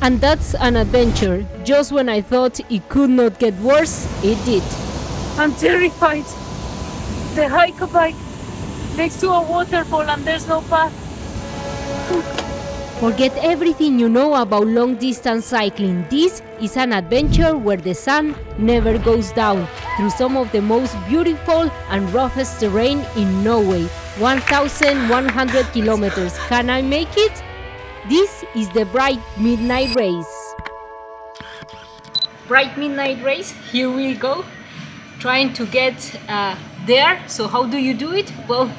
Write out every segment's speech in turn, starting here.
And that's an adventure. Just when I thought it could not get worse, it did. I'm terrified. The hike bike next to a waterfall and there's no path. Forget everything you know about long distance cycling. This is an adventure where the sun never goes down through some of the most beautiful and roughest terrain in Norway. 1,100 kilometers. Can I make it? This is the Bright Midnight Race. Bright Midnight Race, here we go. Trying to get there. So how do you do it? Well,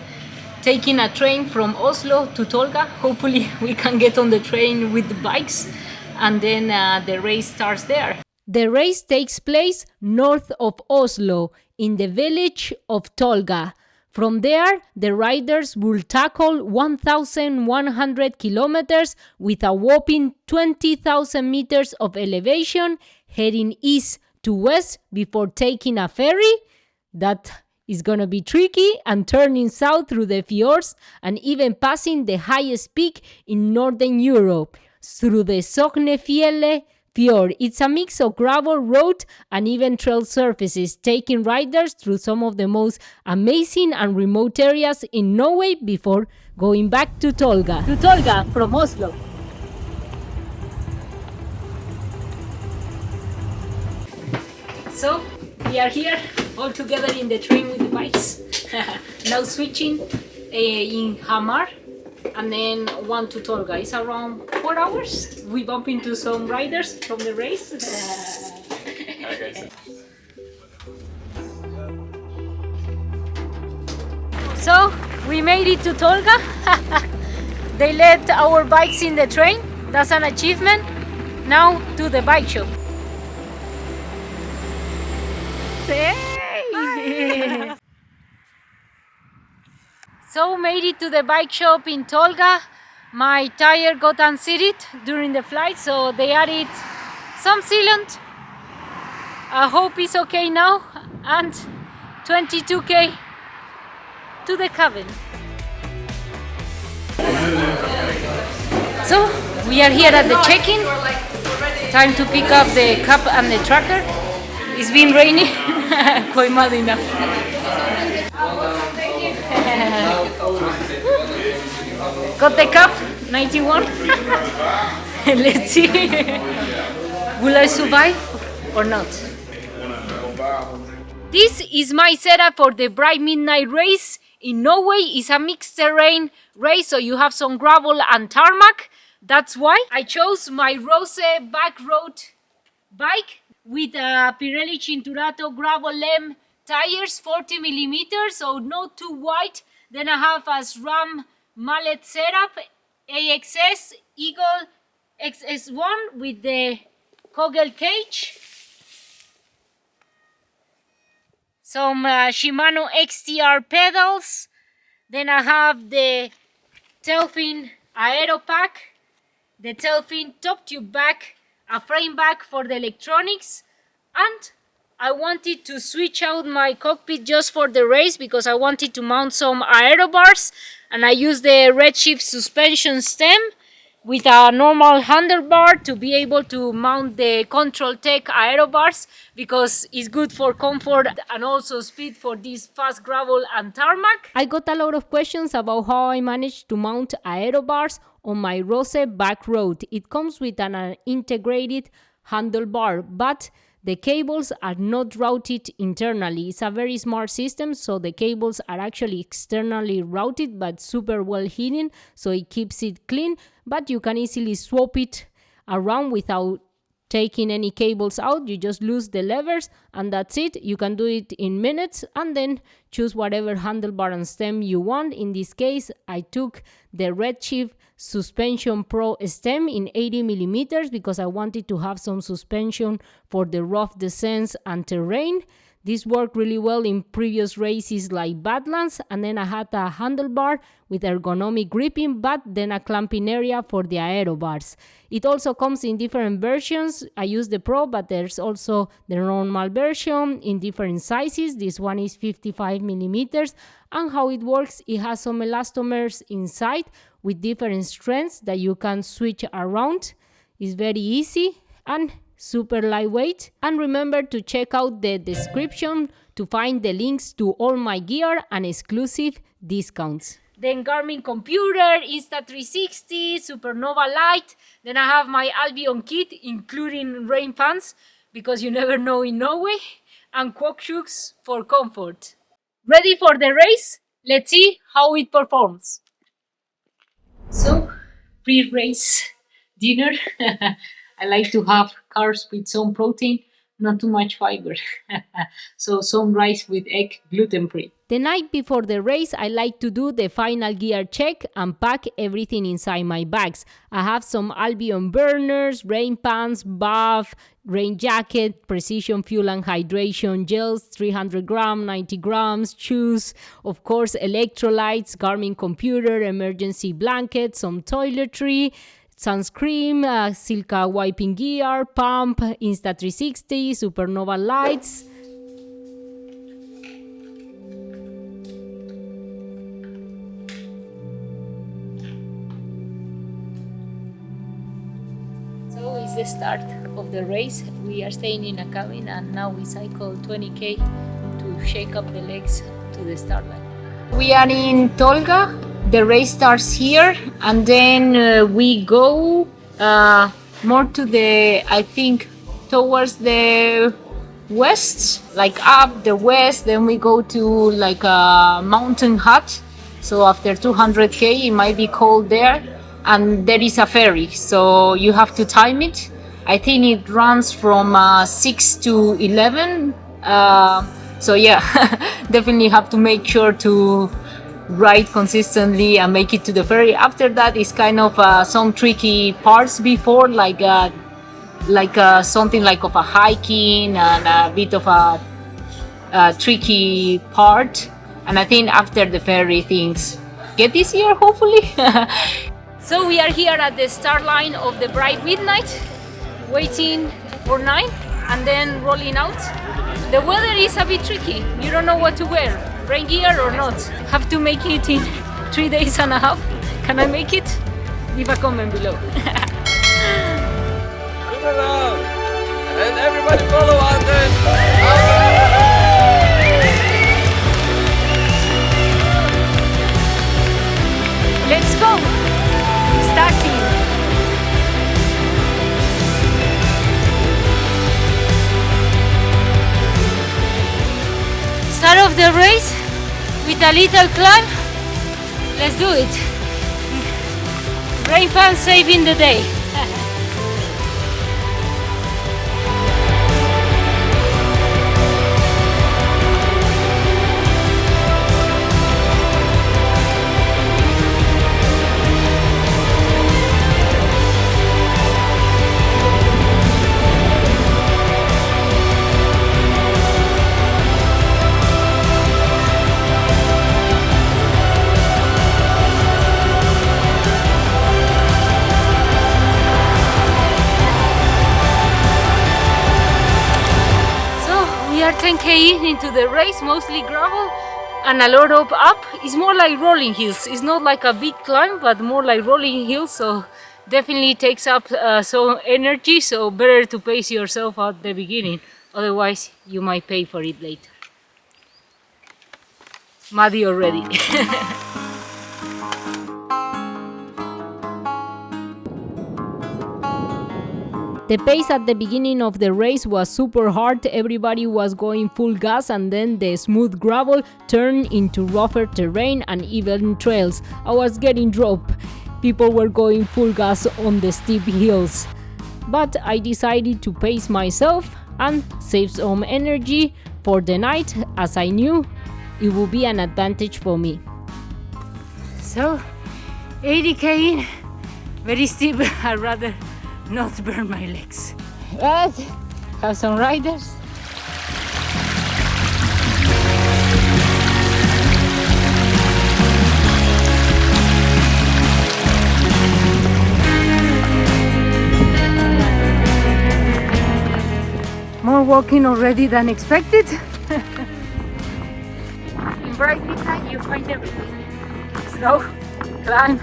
taking a train from Oslo to Tolga. Hopefully we can get on the train with the bikes, and then the race starts there. The race takes place north of Oslo in the village of Tolga. From there, the riders will tackle 1,100 kilometers with a whopping 20,000 meters of elevation, heading east to west before taking a ferry. That is gonna be tricky, and turning south through the fjords and even passing the highest peak in northern Europe through the Sognefjellet Fjord. It's a mix of gravel, road, and even trail surfaces, taking riders through some of the most amazing and remote areas in Norway before going back to Tolga. To Tolga from Oslo. So we are here all together in the train with the bikes. Now switching in Hamar and then one to Tolga. It's around 4 hours. We bump into some riders from the race. So we made it to Tolga. They let our bikes in the train. That's an achievement. Now to the bike shop. So made it to the bike shop in Tolga. My tire got unseated during the flight, so they added some sealant. I hope it's okay now, and 22k to the cabin. So we are here at the check-in. Time to pick up the cup and the tracker. It's been raining. Quite mad enough. Got the cup, 91. Let's see. Will I survive or not? This is my setup for the Bright Midnight Race in Norway. It's a mixed terrain race, so you have some gravel and tarmac. That's why I chose my Rose back road bike with a Pirelli Cinturato gravel lem tires, 40 millimeters, so not too wide. Then I have a SRAM mallet setup, AXS Eagle XS1 with the Kogel cage. Some Shimano XTR pedals. Then I have the Tailfin Aero Pack, the Tailfin top tube back, a frame back for the electronics, and I wanted to switch out my cockpit just for the race because I wanted to mount some aero bars, and I used the Redshift suspension stem with a normal handlebar to be able to mount the Control Tech aero bars because it's good for comfort and also speed for this fast gravel and tarmac. I got a lot of questions about how I managed to mount aero bars on my Rose back road. It comes with an integrated handlebar, but the cables are not routed internally. It's a very smart system, so the cables are actually externally routed but super well hidden, so it keeps it clean, but you can easily swap it around without taking any cables out. You just lose the levers and that's it. You can do it in minutes and then choose whatever handlebar and stem you want. In this case, I took the Redshift Suspension Pro stem in 80 millimeters because I wanted to have some suspension for the rough descents and terrain. This worked really well in previous races like Badlands, and then I had a handlebar with ergonomic gripping, but then a clamping area for the aero bars. It also comes in different versions. I use the Pro, but there's also the normal version in different sizes. This one is 55 millimeters, and how it works, it has some elastomers inside with different strengths that you can switch around. It's very easy and super lightweight. And remember to check out the description to find the links to all my gear and exclusive discounts. Then Garmin computer, Insta360, Supernova light. Then I have my Albion kit, including rain pants, because you never know in Norway, and quad shoes for comfort. Ready for the race? Let's see how it performs. So, pre-race dinner. I like to have carbs with some protein, not too much fiber. So some rice with egg, gluten-free. The night before the race, I like to do the final gear check and pack everything inside my bags. I have some Albion burners, rain pants, buff, rain jacket, precision fuel and hydration gels, 300 grams, 90 grams, shoes, of course electrolytes, Garmin computer, emergency blanket, some toiletry, sunscreen, Silka wiping gear, pump, Insta360, Supernova lights. So it's the start of the race. We are staying in a cabin and now we cycle 20k to shake up the legs to the start line. We are in Tolga. The race starts here and then we go more to the, I think, towards the west, like up the west. Then we go to like a mountain hut. So after 200k, it might be cold there. And there is a ferry, so you have to time it. I think it runs from 6 to 11. So yeah, definitely have to make sure to ride consistently and make it to the ferry. After that is kind of some tricky parts before, like something like of a hiking and a bit of a tricky part. And I think after the ferry things get easier, hopefully. So we are here at the start line of the Bright Midnight, waiting for 9 and then rolling out. The weather is a bit tricky. You don't know what to wear, rain gear or not. Have to make it in 3 days and a half. Can I make it? Leave a comment below. Turn around and everybody follow Anden. Let's go! Starting! Start of the race with a little climb. Let's do it. Rain pants saving the day. We are 10k into the race, mostly gravel and a lot of up. It's more like rolling hills. It's not like a big climb, but more like rolling hills. So definitely takes up some energy. So better to pace yourself at the beginning. Otherwise, you might pay for it later. Muddy already. The pace at the beginning of the race was super hard. Everybody was going full gas and then the smooth gravel turned into rougher terrain and even trails. I was getting dropped. People were going full gas on the steep hills. But I decided to pace myself and save some energy for the night, as I knew it would be an advantage for me. So 80k in, very steep. I'd rather not burn my legs. But have some riders. More walking already than expected. In Bright Midnight you find everything. Snow, climb.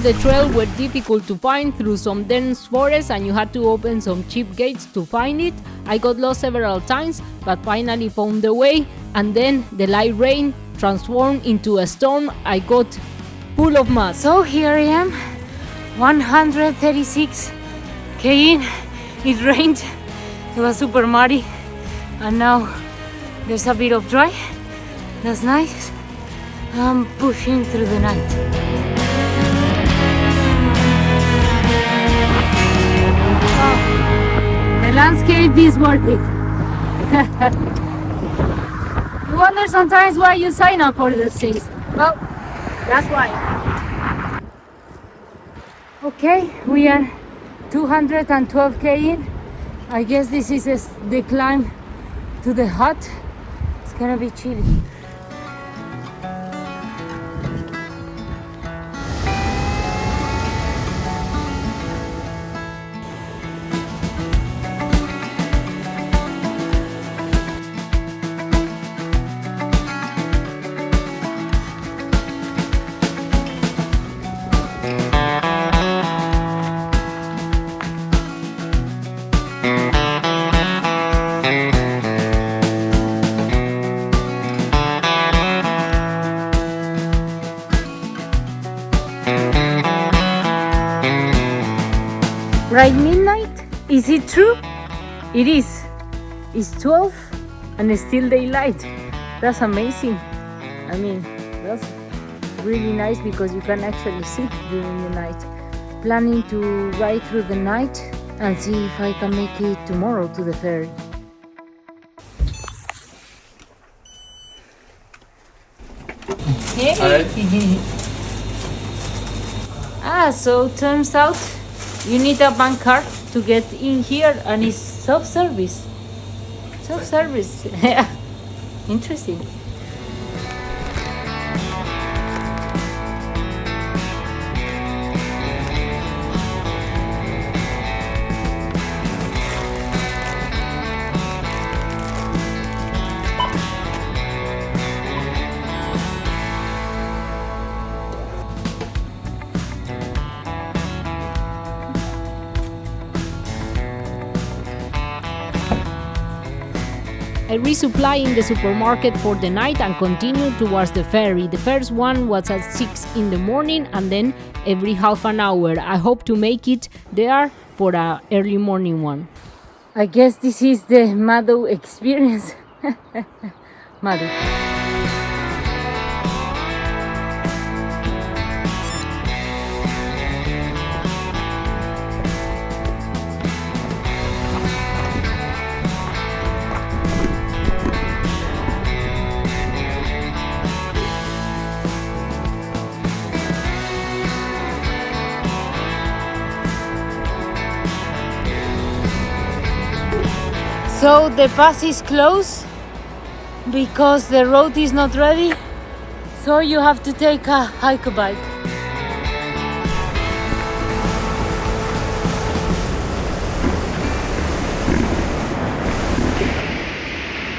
of the trail were difficult to find through some dense forest and you had to open some cheap gates to find it. I got lost several times but finally found the way, and then the light rain transformed into a storm. I got full of mud. So here I am, 136 km. It rained, it was super muddy, and now there's a bit of dry. That's nice. I'm pushing through the night. Oh, the landscape is worth it. You wonder sometimes why you sign up for these things. Well, that's why. Okay, we are 212 km. I guess this is the climb to the hut. It's gonna be chilly. Bright midnight? Is it true? It is. It's 12 and it's still daylight. That's amazing. I mean, that's really nice because you can actually see during the night. Planning to ride through the night and see if I can make it tomorrow to the ferry. Hey. So turns out you need a bank card to get in here, and it's self-service. Self-service. Interesting. I resupply in the supermarket for the night and continue towards the ferry. The first one was at 6 in the morning and then every half an hour. I hope to make it there for an early morning one. I guess this is the Mado experience. Mado. So the pass is closed because the road is not ready, so you have to take a hike bike.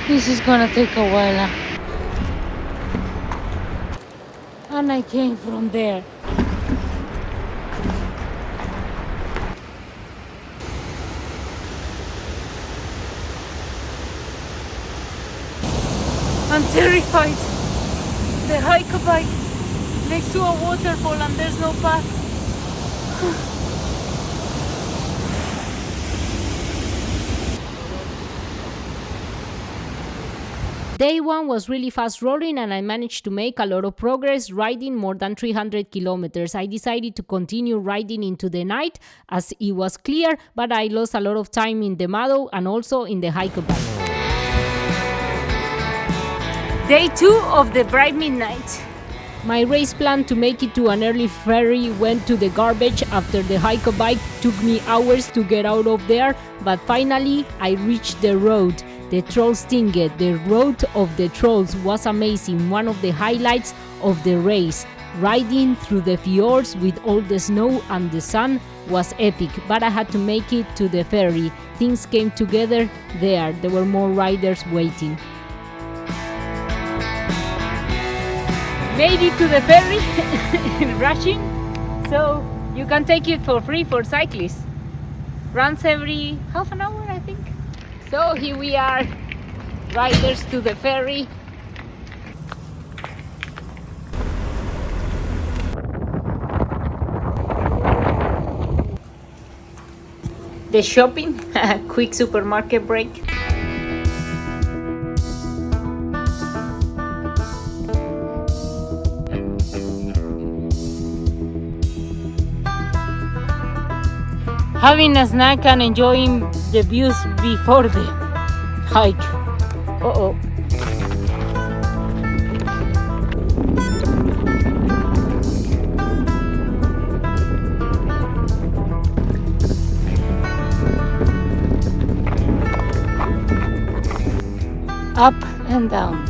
This is gonna take a while. And I came from there. I'm terrified. The hike bike next to a waterfall and there's no path. Day one was really fast rolling and I managed to make a lot of progress riding more than 300 kilometers. I decided to continue riding into the night as it was clear, but I lost a lot of time in the Mado and also in the hike bike. Day 2 of the Bright Midnight. My race plan to make it to an early ferry went to the garbage after the hike bike took me hours to get out of there, but finally I reached the road. The Trollstinget, the road of the trolls, was amazing, one of the highlights of the race. Riding through the fjords with all the snow and the sun was epic, but I had to make it to the ferry. Things came together there. There were more riders waiting. Made it to the ferry, rushing, So you can take it for free for cyclists. Runs every half an hour, I think. So here we are, riders to the ferry. The shopping, quick supermarket break. Having a snack and enjoying the views before the hike. Uh-oh. Up and down.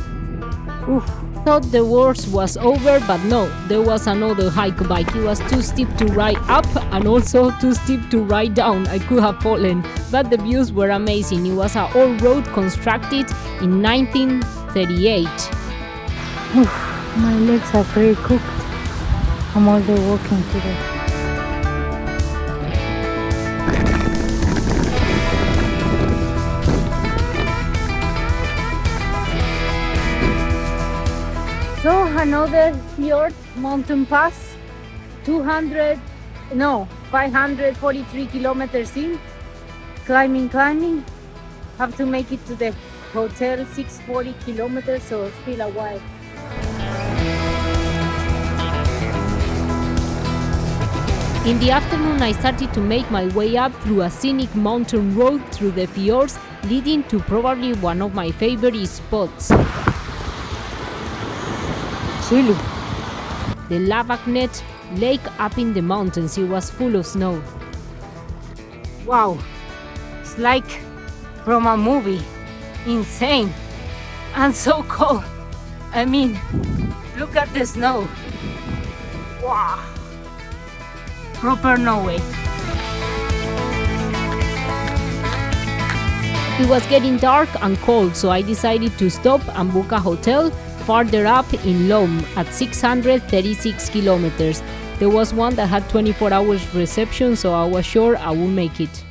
Oof. Thought the worst was over, but no, there was another hike bike. It was too steep to ride up and also too steep to ride down. I could have fallen, but the views were amazing. It was an old road constructed in 1938. Oof, my legs are pretty cooked. I'm all day walking today. So another fjord mountain pass, 543 kilometers in, climbing. Have to make it to the hotel, 640 kilometers, so still a while. In the afternoon, I started to make my way up through a scenic mountain road through the fjords, leading to probably one of my favorite spots. Chilly. The Lavagnet lake up in the mountains. It was full of snow. Wow, it's like from a movie. Insane and so cold. I mean, look at the snow. Wow, proper Norway. It was getting dark and cold, so I decided to stop and book a hotel farther up in Lom at 636 kilometers. There was one that had 24 hours reception, so I was sure I would make it.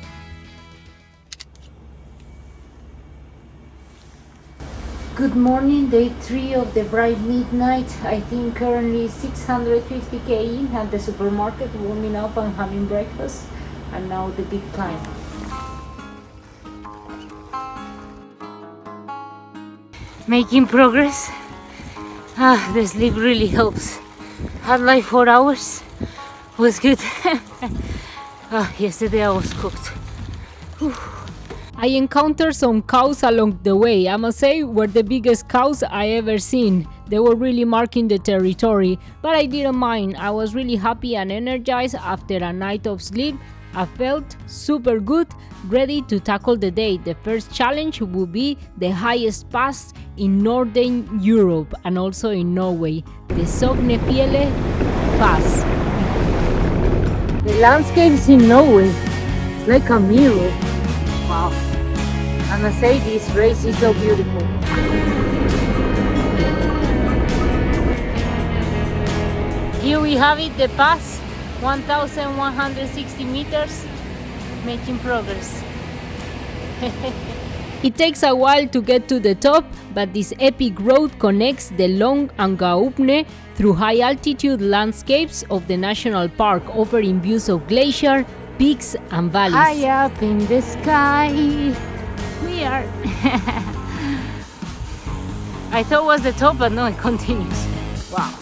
Good morning, day 3 of the Bright Midnight. I think currently 650k in at the supermarket, warming up and having breakfast, and now the big climb. Making progress. The sleep really helps. Had like 4 hours. Was good. Yesterday I was cooked. Whew. I encountered some cows along the way. I must say, were the biggest cows I ever seen. They were really marking the territory, but I didn't mind. I was really happy and energized after a night of sleep. I felt super good, ready to tackle the day. The first challenge would be the highest pass in Northern Europe and also in Norway, the Sognefjellet Pass. The landscapes in Norway, it's like a mirror. Wow. I must say, this race is so beautiful. Here we have it, the pass, 1,160 meters, making progress. It takes a while to get to the top, but this epic road connects the Long and Gaupne through high-altitude landscapes of the national park, offering views of glacier, peaks and valleys. High up in the sky, We are. I thought it was the top, but no, it continues. Wow.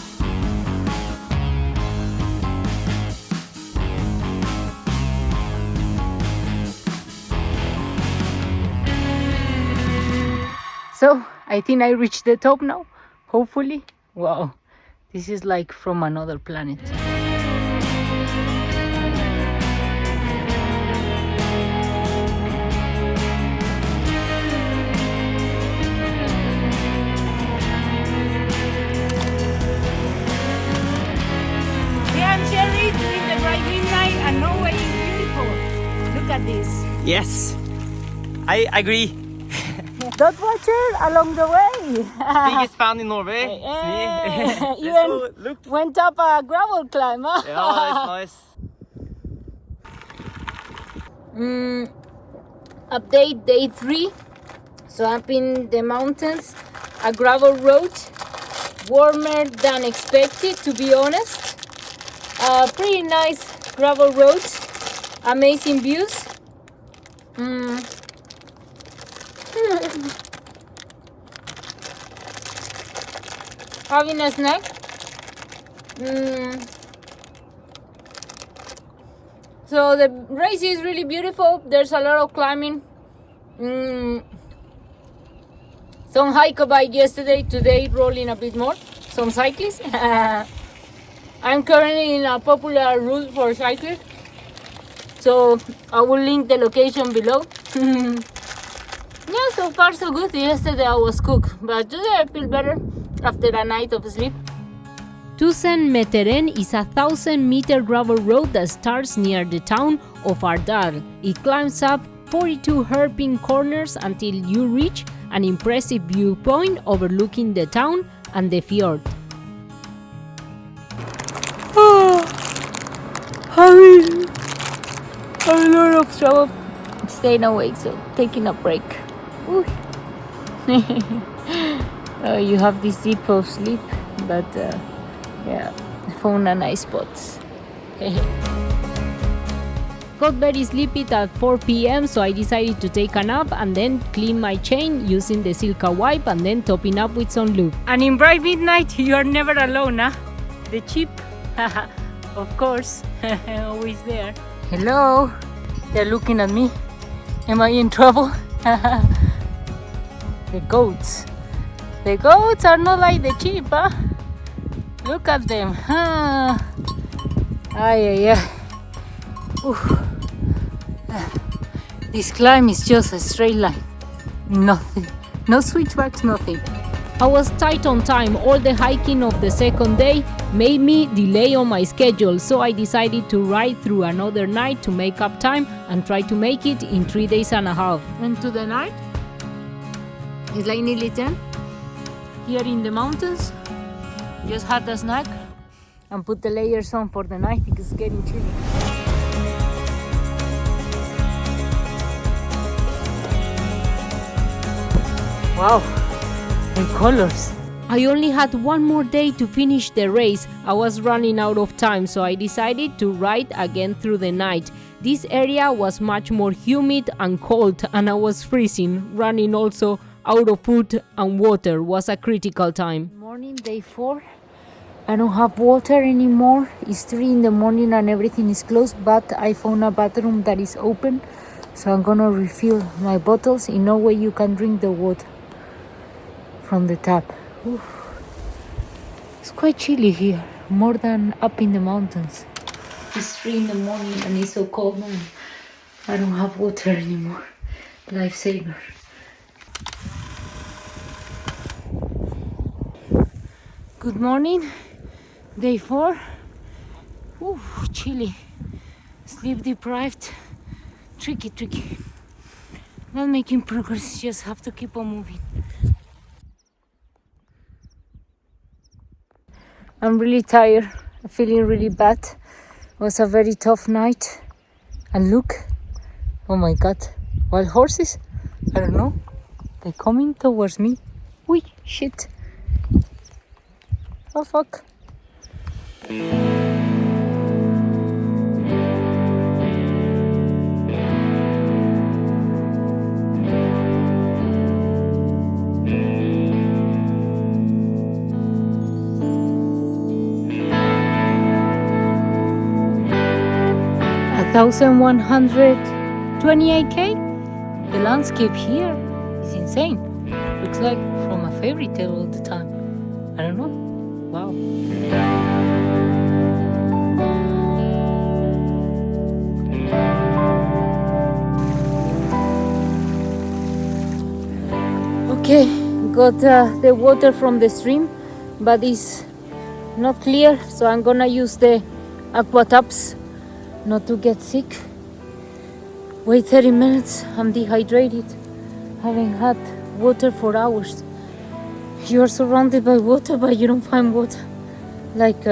So I think I reached the top now, hopefully. Wow, this is like from another planet. Doing the Bright Midnight and Norway is beautiful. Look at this. Yes, I agree. dog watcher along the way. Biggest fan in Norway. It's me. Let's Even go. Look. went up a gravel climb. Huh? Yeah, it's nice. Update day 3. So up in the mountains, a gravel road, warmer than expected, to be honest. Pretty nice gravel road, amazing views. Having a snack. So the race is really beautiful. There's a lot of climbing. Some hike a bike yesterday, today rolling a bit more. Some cyclists. I'm currently in a popular route for cyclists. So I will link the location below. Yeah, so far so good. Yesterday I was cooked, but today I feel better after a night of sleep. 1000 meteren is a 1000-meter gravel road that starts near the town of Ardal. It climbs up 42 hairpin corners until you reach an impressive viewpoint overlooking the town and the fjord. Having a lot of trouble staying awake, so taking a break. You have this deep of sleep, but yeah, found a nice spot. Got very sleepy at 4 p.m. so I decided to take a nap and then clean my chain using the Silka wipe and then topping up with some lube. And in Bright Midnight, you are never alone, huh? The chip, of course, always there. Hello, they're looking at me. Am I in trouble? The goats. The goats are not like the sheep, huh? Look at them. Ay, ay, ay. This climb is just a straight line. Nothing. No switchbacks, nothing. I was tight on time. All the hiking of the second day made me delay on my schedule, so I decided to ride through another night to make up time and try to make it in 3 days and a half. Into the night. It's like nearly 10. Here in the mountains. Just had a snack and put the layers on for the night because it's getting chilly. Wow, the colors. I only had one more day to finish the race. I was running out of time, so I decided to ride again through the night. This area was much more humid and cold, and I was freezing. Running also out of food and water was a critical time. Morning, day 4. I don't have water anymore. It's 3 in the morning and everything is closed, but I found a bathroom that is open, so I'm gonna refill my bottles. In Norway, you can drink the water from the tap. Oof. It's quite chilly here, more than up in the mountains. It's 3 in the morning and it's so cold, man. I don't have water anymore. Lifesaver. Good morning, day 4. Ooh, chilly, sleep deprived, tricky. Not making progress, just have to keep on moving. I'm really tired, I'm feeling really bad. It was a very tough night. And look, oh my god, wild horses? I don't know, they're coming towards me. Ui, shit. Oh fuck. 1,128k? The landscape here is insane. Looks like from a fairy tale all the time. I don't know. Wow. Okay, got the water from the stream, but it's not clear, so I'm gonna use the aqua taps not to get sick. Wait 30 minutes, I'm dehydrated. Haven't had water for hours. You are surrounded by water, but you don't find water. Like,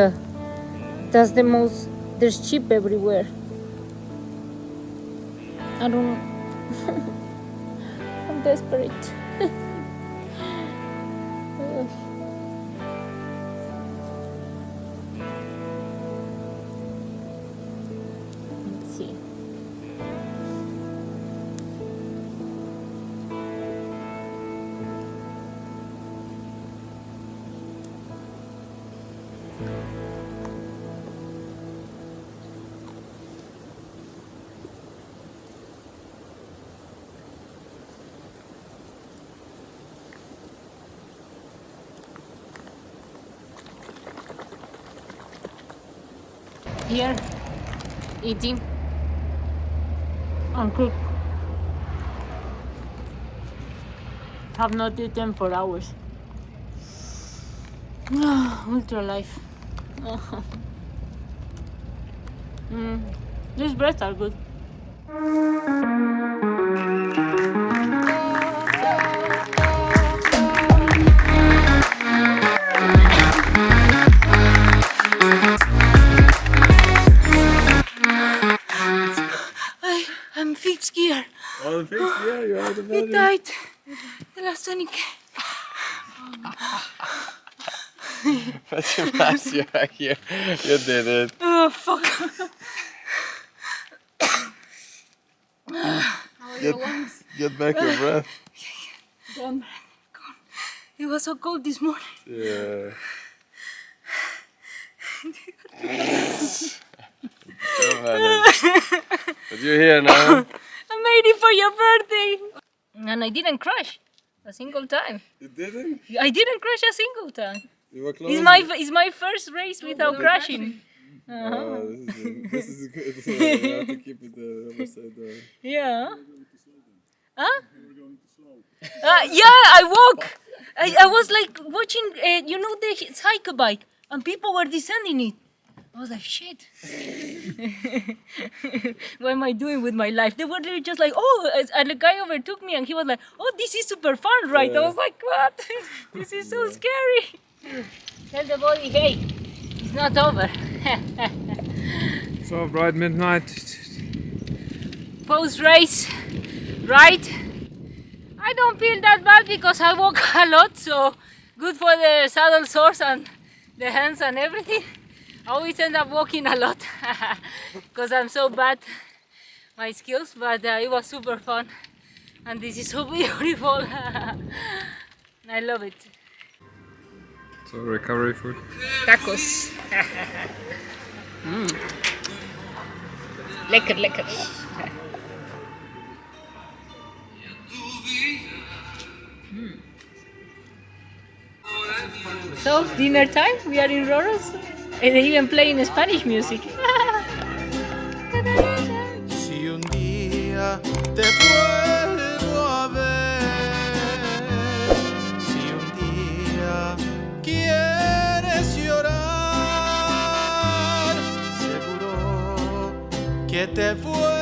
that's the most, there's sheep everywhere. I don't know. I'm desperate. Let's see. Here, eating and cook. Have not eaten for hours. Ultra life. These breads are good. I'm fixed gear. Oh, the fixed gear, you are the It better. died. The last tonic. But you must, you are here. You did it. Oh fuck. Get back your breath. Gone. It was so cold this morning. Yeah. But you're here now. I made it for your birthday. And I didn't crash a single time. You didn't? I didn't crash a single time. You were close. It's my first race without crashing. This is good. You have to keep it the other side down. Yeah. Huh? Yeah, I walk. I was like watching, the cycle bike, and people were descending it. I was like, shit. What am I doing with my life? They were literally just like, oh, and the guy overtook me, and he was like, oh, this is super fun, right? I was like, what? This is so scary. Tell the body, hey, it's not over. So, Bright Midnight. Post-race, right? I don't feel that bad because I walk a lot, so good for the saddle sores and the hands and everything. I always end up walking a lot because I'm so bad my skills, but it was super fun and this is so beautiful. I love it. So, recovery food. Tacos. Lekker, lekker. So, dinner time, we are in Roros, and they even playing Spanish music. Si un día te vuelvo a ver, si un día quieres llorar, seguro que te vuelvo